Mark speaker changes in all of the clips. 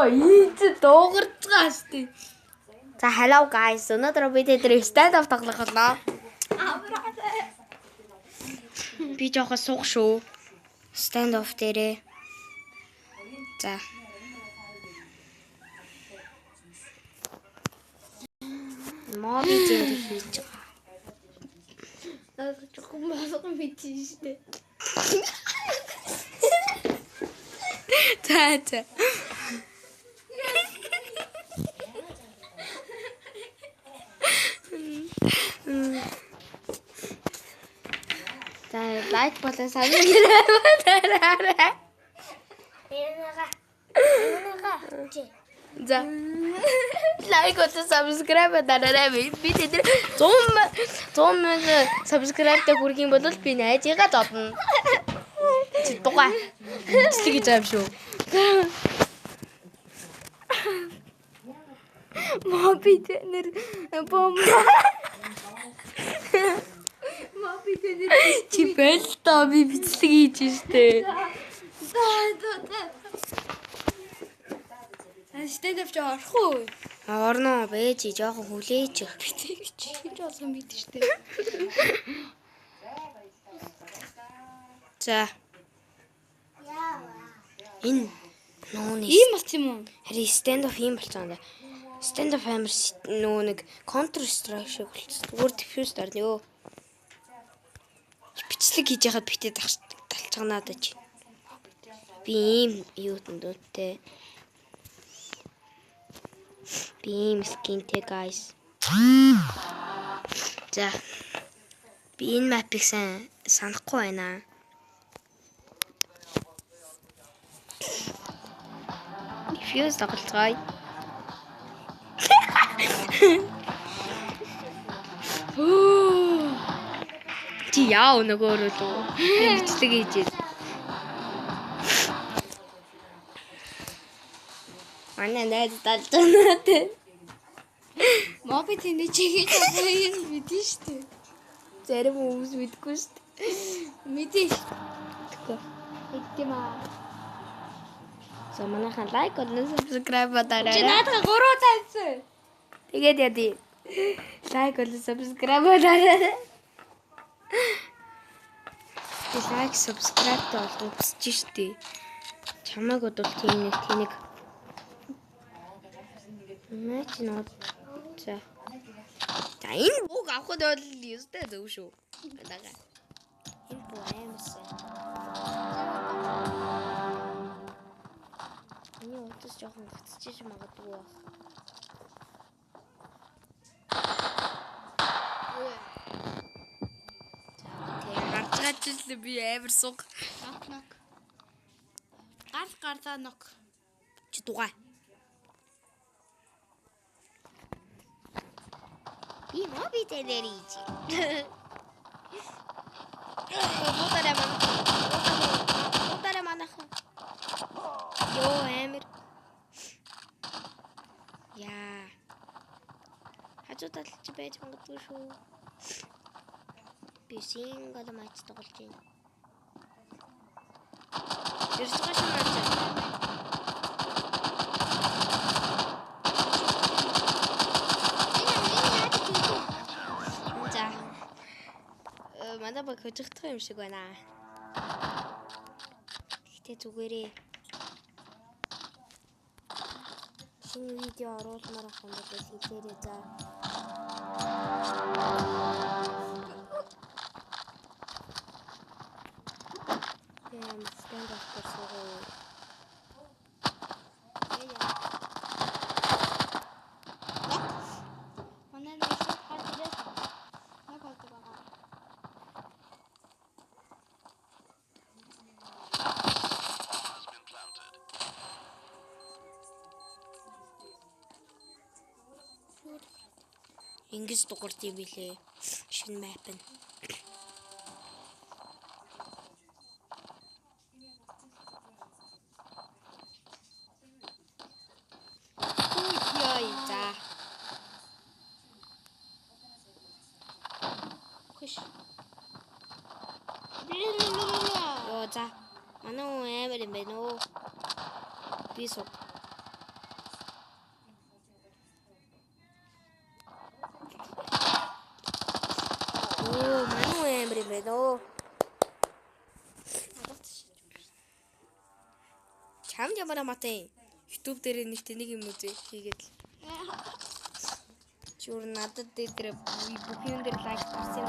Speaker 1: ийц дуугарч байгаа штэ. За hello guys. Өнөөдөр бид тэд stand up тоглох болоо. Би жоохон суух шүү. Stand up дээрээ. За. Моби дээр хийж байгаа.
Speaker 2: 나도 조금 마스크 미치시대.
Speaker 1: 자. 자, лайк болон subscribe дараарай.
Speaker 2: 얘네가
Speaker 1: За. Лайк болон subscribe дараарай. Би тэд 100 subscribe-тай хүрэх юм бол би найзыгаа зодно. Чи дугаа. Чилэг гэж аав шүү. Моби тэнэр бом. Моби тэнэр чи бэл та би бичлэг хийж штэ.
Speaker 2: stand up жаарахгүй.
Speaker 1: Орно бэж жоохон хүлээж.
Speaker 2: Чи хийж олсон бид штэ.
Speaker 1: За. Энэ нууны
Speaker 2: Ийм болчих юм уу?
Speaker 1: харин stand up юм болцсон. Stand up амар нөө нэг counter strike шиг болчихсон. Зүгээр diffuse дарна ёо. Бичлэг хийж яхад битэд талцгаанаа даа чи. Би ийм юутэндтэй. Би ийм скинтэй guys. За. Би энэ map-ыг санахгүй байна. Diffuse тоглоцгоё. Чи яа нөгөө рүү бичлэг хийж. Манай найз талцгаанаа.
Speaker 2: Моби тэний чи хийж байгаа юм бид штэ.
Speaker 1: Зарим хүмүүс мэдгүй шүү дээ.
Speaker 2: Мэдээ.
Speaker 1: Тэгэхгүй.
Speaker 2: Идтимаа.
Speaker 1: За манайхан лайк болон subscribe
Speaker 2: Чи
Speaker 1: дараарай.
Speaker 2: наадга 3 тавьсан.
Speaker 1: Тэгээд яди. Лайк болон subscribe дараарай. Би лайк subscribe болгох хүсэж штий. Чамайг бодвол тийм нэг Мэч нот. За. За энэ бүг авахд бол ёстой зөв шүү. Гадаа. Энэ бүх аимсан. Энэ утас жоохон гацчих магадгүй баг. Гарчаач би амар суг.
Speaker 2: Нок. Гарлаа нок.
Speaker 1: Чи дугаа. Би моби тэнэрийч. Утара манаха. Ёо амир. Яа. Хажуудаа ч байж магадгүй шүү. Би сингл матч тоглож байна. Ирж байгаа шүү матч. Манай баг хөжигдох юм шиг байна. Гэтэ зүгээрээ. Шинэ видео оруулмаар ах юм бол хэлээрэй за. Stand up гэсэн.
Speaker 2: Манай нэг хатдээ. Нок байгаа.
Speaker 1: Ингэж дуурт юм билээ. Шинэ map нь. Яй за. Хүш. Йоо за. Манай амар юм байна уу? Би суг. амар юм байна оо. Чамд ямар амаатай. YouTube дээр нэг юм үзээ хийгээд л. Чүр надад дээр бүх юм дээр лайк тарсан.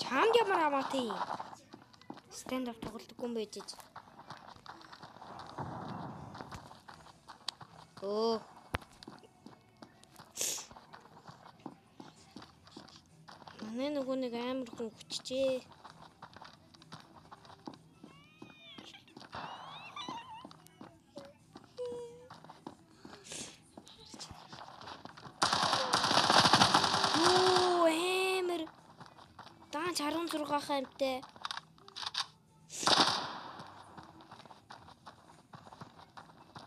Speaker 1: Чамд ямар амаатай. Stand up тоглолтгүй юм байж. Оо. Манай нөгөө нэг амар хүн хүчжээ. Оо, амар. Даан 16 хаймтай.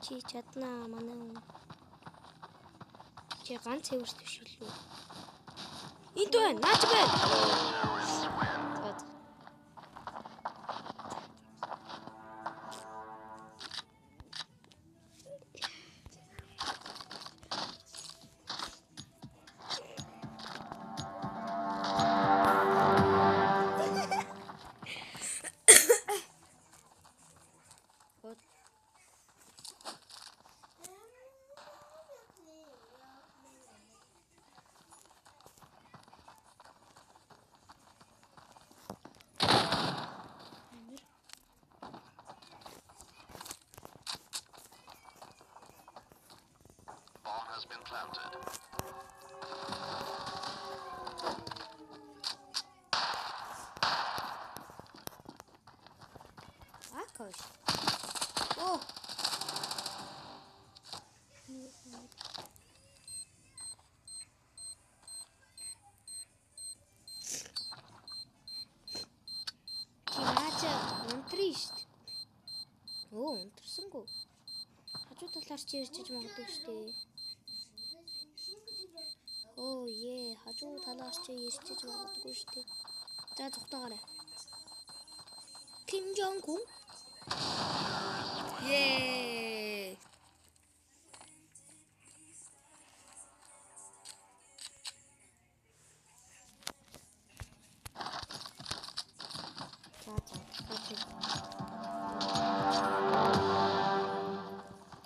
Speaker 1: Чи чаднаа манай хүн. Чи ганц хэвэрс төшөлөө. Энд байна, наач байна.
Speaker 3: Has been planted.
Speaker 1: Акош. Оо. Чимаача унтришт. Оо, унтрсангүй. Хажуу талаар чи ирчиж магадгүй штэ. Оо е, хажуу талаас чи ирчиж магадгүй штэ. За зүгтаагаарай. Ким Жонг Ун. Е.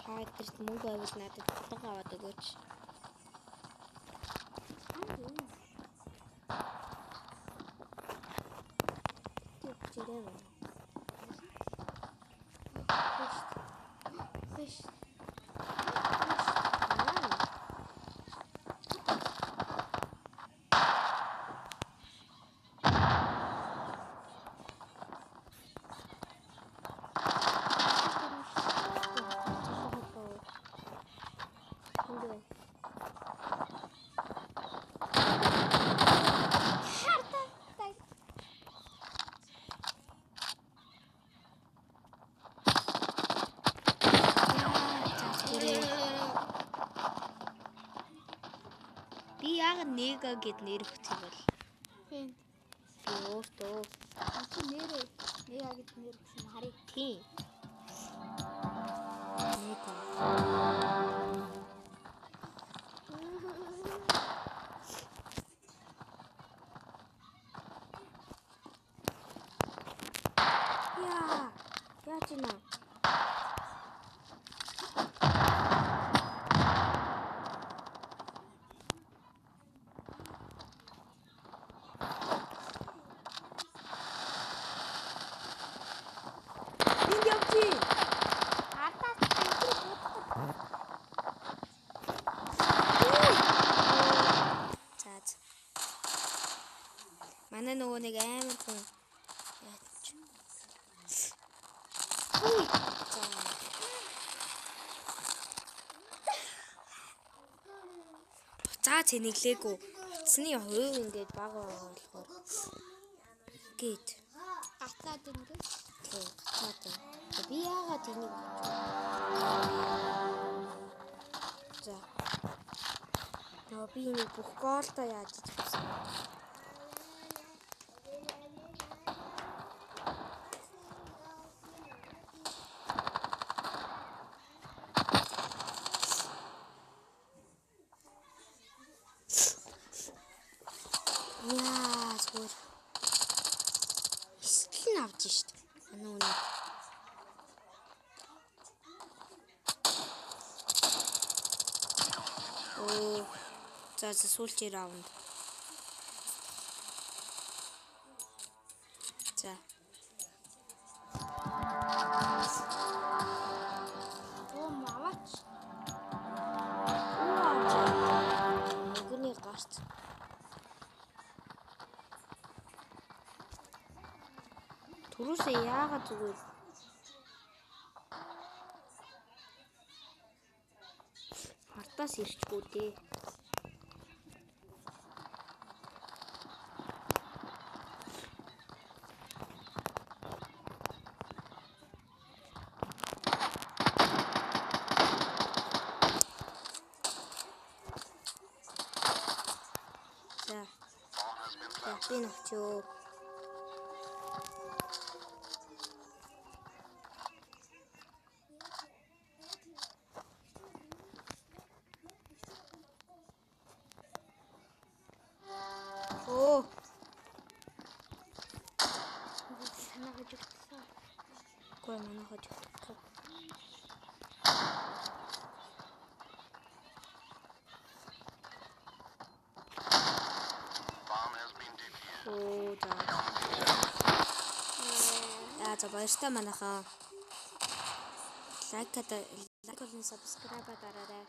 Speaker 1: Хаагт мөнгө аваад надад тутаг аваад өгөөч. Fish. Би яг нэга гэд нэр өгсөн бол.
Speaker 2: Тийм.
Speaker 1: Би өөртөө
Speaker 2: Чи нэрээ яа гэж нэр өгсөн харъя.
Speaker 1: тийм. Нэга. Яа. Яаж ийна? Манай нөгөө нэг амар хүн яач. За цэнэглээгүй. Утасны хувь ингээд бага болохоор Ракет.
Speaker 2: Гацаад ингээд.
Speaker 1: Тий. Хаатай. Би яагаад энийг за. Би энийг бүх гоолтой яаж хийсэн. Яа, зүгээр. Скин авч шít. Анаа. Оо. За сүүлчээр аавна. За.
Speaker 2: Оо маваач.
Speaker 1: Өгний гарт. Түрүүсээ яагаад зүгээр хартаас ирчихгүй дээ. За. Би навчөө. Оо.
Speaker 2: Санаа хожигдсан.
Speaker 1: Гой манай хожигдсон. Оо за. За баяртай манайхаа. Лайк болон subscribe дараарай.